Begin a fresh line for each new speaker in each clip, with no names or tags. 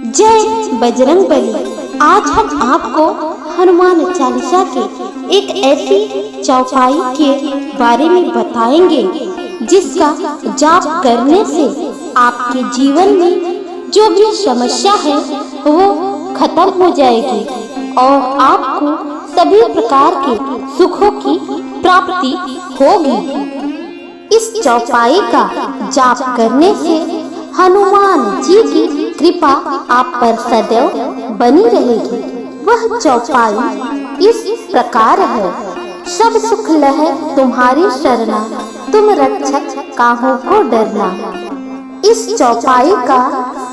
जय बजरंगबली। आज हम आपको हनुमान चालीसा के एक ऐसी चौपाई के बारे में बताएंगे जिसका जाप करने से आपके जीवन में जो भी समस्या है वो खत्म हो जाएगी और आपको सभी प्रकार के सुखों की प्राप्ति होगी। इस चौपाई का जाप करने से हनुमान जी की कृपा आप पर सदैव बनी रहेगी। वह चौपाई इस प्रकार है। सब सुख लहै तुम्हारी शरणा, तुम रक्षक काहू को डरना। इस चौपाई का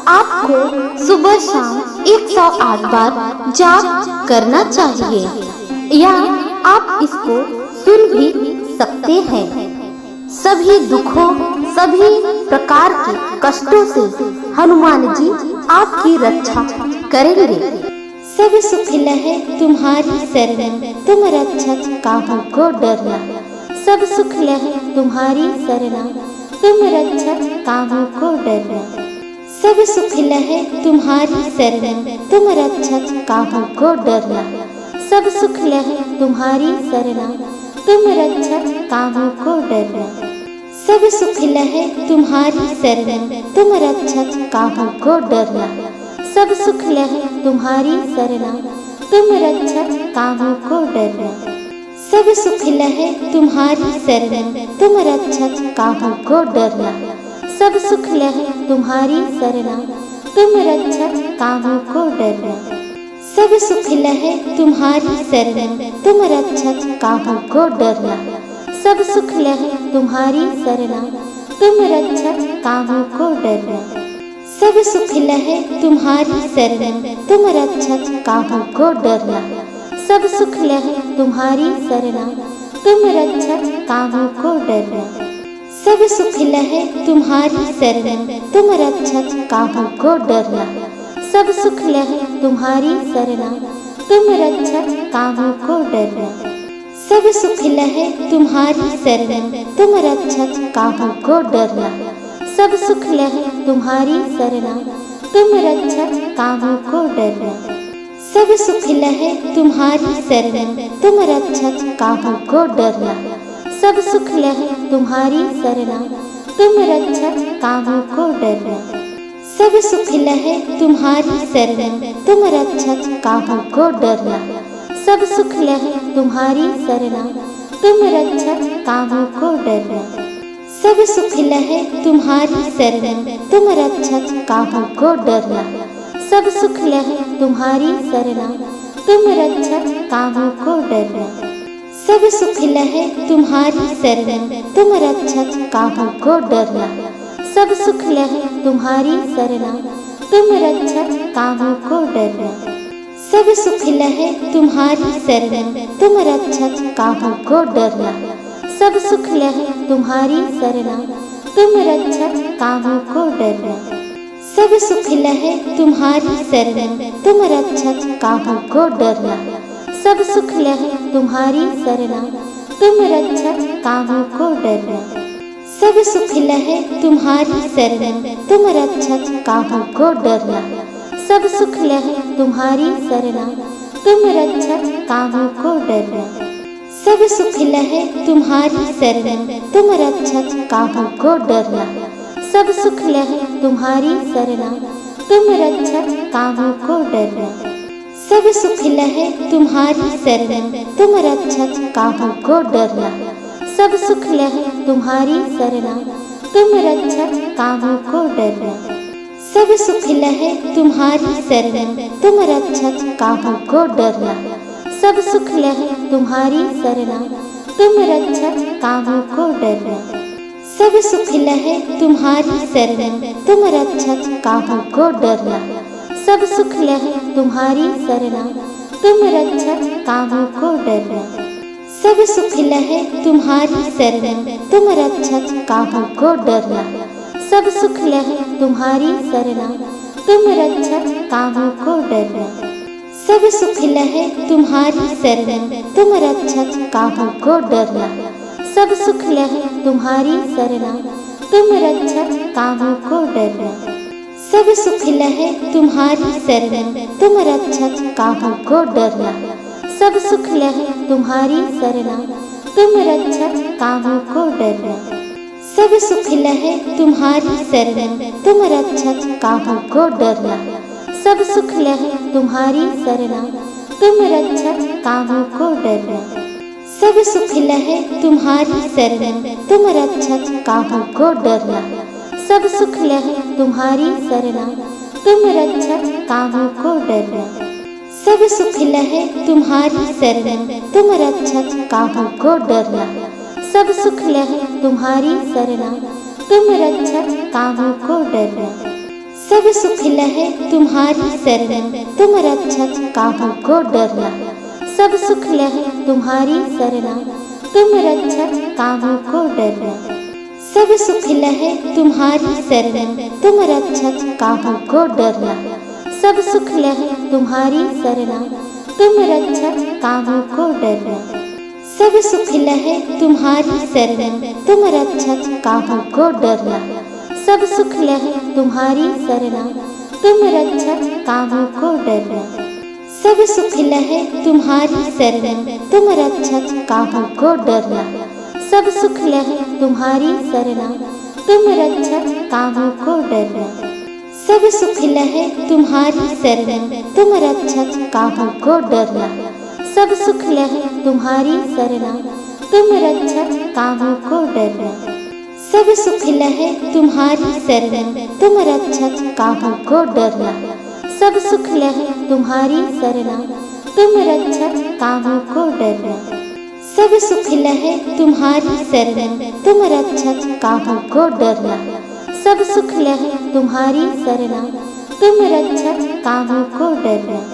आपको सुबह शाम 108 बार जाप करना चाहिए या आप इसको सुन भी सकते हैं। सभी दुखों, सभी प्रकार के कष्टों से हनुमान जी आपकी रक्षा करेंगे। सब सुख लहै तुम्हारी शरणा, तुम रक्षक काहू को डरना। सब सुख लहै तुम्हारी शरणा, तुम रक्षक काहू को डरना। सब सुख लहै तुम्हारी शरणा, तुम रक्षक काहू को डरना। सब सुख लहै तुम्हारी शरणा, तुम रक्षक काहू को डरना। सब सुख लहै तुम्हारी शरणा, तुम रक्षक काहू को डरना। सब सुख लहै तुम्हारी शरणा, तुम रक्षक काहू को डरना। सब सुख लहै तुम्हारी शरणा, तुम रक्षक काहू को डरना। सब सुख लहै तुम्हारी शरणा, तुम रक्षक काहू को डरना। सब सुख लहै तुम्हारी शरणा, तुम रक्षक काहू को डरना। सब सुख लहै तुम्हारी शरणा, तुम रक्षक काहू को डरना। सब सुख लहै तुम्हारी शरणा, तुम रक्षक काहू को डरना। सब सुख लहै तुम्हारी शरणा, तुम रक्षक काहू को डरना। सब सुख लहै तुम्हारी शरणा, तुम रक्षक काहू को डरना। सब सुख लहै तुम्हारी शरणा, तुम रक्षक काहू को डरना। सब सुख लहै तुम्हारी शरणा, तुम रक्षक काहू को डरना। सब सुख लहै तुम्हारी शरणा, तुम रक्षक काहू को डरना। सब सुख लहै तुम्हारी शरणा, तुम रक्षक काहू को डरना। सब सुख लहै तुम्हारी शरणा, तुम रक्षक काहू को डरना। सब सुख लहै तुम्हारी शरणा, तुम रक्षक काहू को डरना। सब सुख लहै तुम्हारी शरणा, तुम रक्षक काहू को डरना। सब सुख लहै तुम्हारी शरणा, तुम रक्षक काहू को डरना। सब सुख लहै तुम्हारी शरणा, तुम रक्षक काहू को डरना। सब सुख लहै तुम्हारी शरणा, तुम रक्षक काहू को डरना। सब सुख लहै तुम्हारी शरणा, तुम रक्षक काहू को डरना। सब सुख लहै तुम्हारी शरणा, तुम रक्षक काहू को डरना। सब सुख लहै तुम्हारी शरणा, तुम रक्षक काहू को डरना। सब सुख लहै तुम्हारी शरणा, तुम रक्षक काहू को डरना। सब सुख लहै तुम्हारी शरणा, तुम रक्षक काहू को डरना। सब सुख लहै तुम्हारी शरणा, तुम रक्षक काहू को डरना। सब सुख लहै तुम्हारी शरणा, तुम रक्षक काहू को डरना। सब सुख लहै तुम्हारी शरणा, तुम रक्षक काहू को डरना। सब सुख लहै तुम्हारी शरणा, तुम रक्षक काहू को डरना। सब सुख लहै तुम्हारी शरणा, तुम रक्षक काहू को डरना। सब सुख लहै तुम्हारी शरणा, तुम रक्षक काहू को डरना। सब सुख लहै तुम्हारी शरणा, तुम रक्षक काहू को डरना। सब सुख लहै तुम्हारी शरणा, तुम रक्षक काहू को डरना। सब सुख लहै तुम्हारी शरणा, तुम रक्षक काहू को डरना। सब सुख लहै तुम्हारी शरणा, तुम रक्षक काहू को डरना। सब सुख लहै तुम्हारी शरणा, तुम रक्षक काहू को डरना। सब सुख लहै तुम्हारी शरणा, तुम रक्षक काहू को डरना। सब सुख लहै तुम्हारी शरणा, तुम रक्षक काहू को डरना। सब सुख लहै तुम्हारी शरणा, तुम रक्षक काहू को डरना। सब सुख लहे तुम्हारी शरण, तुम रक्षक काहू को डरना। सब सुख लहे तुम्हारी शरण, तुम रक्षक काहू को डरना। सब सुख लहे तुम्हारी शरण, तुम रक्षक काहू को डरना। सब सुख लहे तुम्हारी शरण, तुम रक्षक काहू को डरना। सब सुख लहे तुम्हारी शरण, तुम रक्षक काहू को डरना। सब सुख लहे तुम्हारी शरण, तुम रक्षक काहू को डरना। सब सुख लहे तुम्हारी शरण, तुम रक्षक काहू को डरना। सब सुख लहे तुम्हारी शरण, तुम रक्षक काहू को डरना। सब सुख लहे तुम्हारी शरण, तुम रक्षक काहू को डरना। सब सुख लहे तुम्हारी शरण, तुम रक्षक काहू को डरना। सब सुख लहे तुम्हारी शरण, तुम रक्षक काहू को डरना। सब सुख लहे तुम्हारी शरण, तुम रक्षक काहू को डरना। सब सुख लहे तुम्हारी शरण, तुम रक्षक काहू को डरना। सब सुख लहे तुम्हारी शरण, तुम रक्षक काहू को डरना। सब सुख लहे तुम्हारी शरण, तुम रक्षक काहू को डरना। सब सुख लहे तुम्हारी शरण, तुम रक्षक काहू को डरना। सब सुख लहे तुम्हारी शरण, तुम रक्षक काहू को डरना। सब सुख लहे तुम्हारी शरण, तुम रक्षक काहू को डरना। सब सुख लहे तुम्हारी शरण, तुम रक्षक काहू को डरना। सब सुख लहे तुम्हारी शरण, तुम रक्षक काहू को डरना। सब सुख लहे तुम्हारी शरण, तुम रक्षक काहू को डरना। सब सुख लहे तुम्हारी शरण, तुम रक्षक काहू को डरना। सब सुख लहे तुम्हारी शरण, तुम रक्षक काहू को डरना।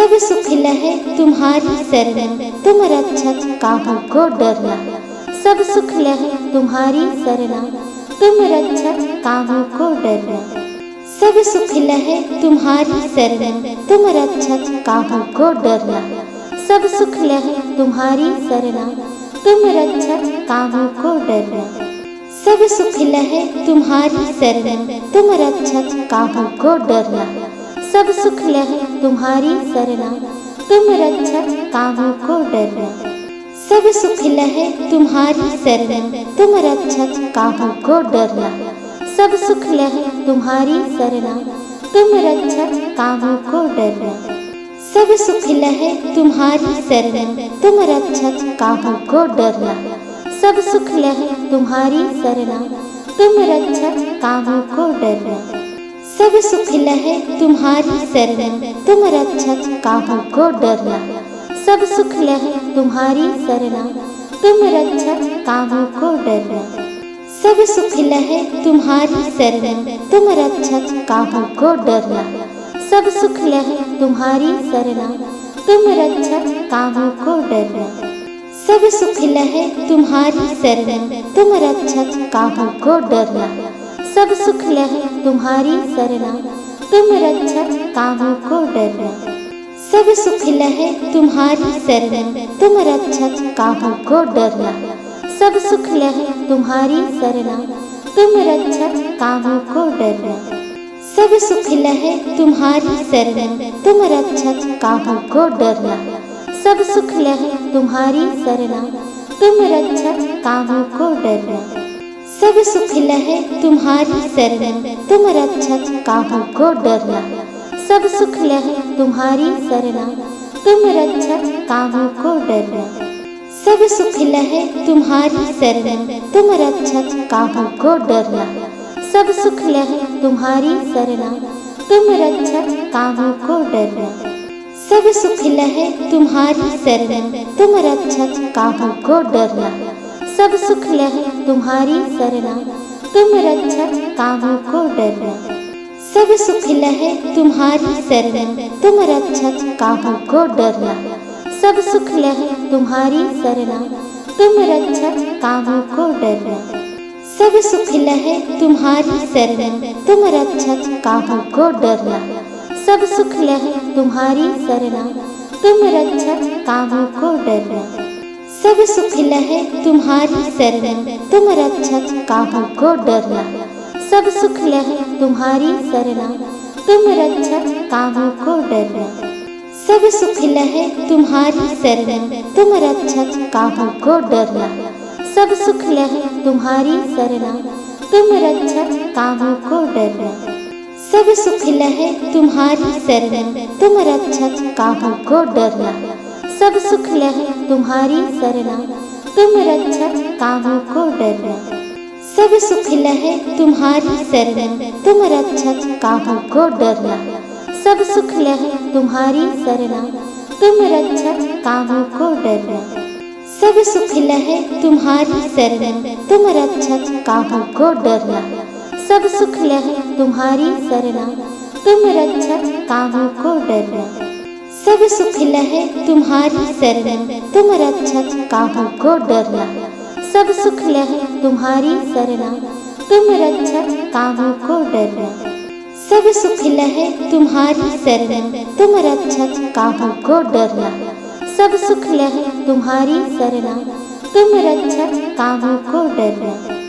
सब सुख लहे तुम्हारी शरण, तुम रक्षक काहू को डरना। सब सुख लहे तुम्हारी शरण, तुम रक्षक काहू को डरना। सब सुख लहे तुम्हारी शरण, तुम रक्षक काहू को डरना। सब सुख लहे तुम्हारी शरण, तुम रक्षक काहू को डरना। सब सुख लहे तुम्हारी शरण, तुम रक्षक काहू को डरना। सब सुख लहे तुम्हारी शरण, तुम रक्षक काहू को डरना। सब सुख लहे तुम्हारी शरण, तुम रक्षक काहू को डरना। सब सुख लहे तुम्हारी शरण, तुम रक्षक काहू को डरना। सब सुख लहे तुम्हारी शरण, तुम रक्षक काहू को डरना। सब सुख लहे तुम्हारी शरण, तुम रक्षक काहू को डरना। सब सुख लहे तुम्हारी शरण, तुम रक्षक काहू को डरना। सब सुख लहे तुम्हारी शरण, तुम रक्षक काहू को डरना। सब सुख लहे तुम्हारी शरण, तुम रक्षक काहू को डरना। सब सुख लहे तुम्हारी शरण, तुम रक्षक काहू को डरना। सब सुख लहे तुम्हारी शरण, तुम रक्षक काहू को डरना। सब सुख लहे तुम्हारी शरण, तुम रक्षक काहू को डरना। सब सुख लहे तुम्हारी शरण, तुम रक्षक काहू को डरना। सब सुख लहे तुम्हारी शरण, तुम रक्षक काहू को डरना। सब सुख लहे तुम्हारी शरण, तुम रक्षक काहू को डरना। सब सुख लहे तुम्हारी शरण, तुम रक्षक काहू को डरना। सब सुख लहे तुम्हारी शरण, तुम रक्षक काहू को डरना। सब सुख लहे तुम्हारी शरण, तुम रक्षक काहू को डरना। सब सुख लहे तुम्हारी शरण, तुम रक्षक काहू को डरना। सब सुख लहे तुम्हारी शरण, तुम रक्षक काहू को डरना। सब सुख लहे तुम्हारी शरण, तुम रक्षक काहू को डरना। सब सुख लहे तुम्हारी शरण, तुम रक्षक काहू को डरना। सब सुख लहे तुम्हारी शरण, तुम रक्षक काहू को डरना। सब सुख लहे तुम्हारी शरण, तुम रक्षक काहू को डरना। सब सुख लहे तुम्हारी शरण, तुम रक्षक काहू को डरना। सब सुख लहे तुम्हारी शरण, तुम रक्षक काहू को डरना। सब सुख लहे तुम्हारी सरना, तुम रक्षक काहू को डरना। सब सुख लहे तुम्हारी सरना, तुम रक्षक काहू को डरना। सब सुख लहे तुम्हारी सरना, तुम रक्षक काहू को डरना। सब सुख लहे तुम्हारी सरना, तुम रक्षक काहू को डरना। सब सुख लहे तुम्हारी सरना, तुम रक्षक काहू को डरना। सब सुख लहे तुम्हारी सरना, तुम रक्षक काहू को डरना। सब सुख लहे तुम्हारी सरना, तुम रक्षक काहू को डरना। सब सुख लहे तुम्हारी सरना, तुम रक्षक काहू को डरना। सब सुख लहे तुम्हारी सरना, तुम रक्षक काहू को डरना। सब सुख लहे तुम्हारी सरना, तुम रक्षक काहू को डरना। सब सुख लहे तुम्हारी सरना, तुम रक्षक काहू को डरना। सब सुख लहे तुम्हारी सरना, तुम रक्षक काहू को डरना। सब सुख लहे तुम्हारी सरना, तुम रक्षक काहू को डरना।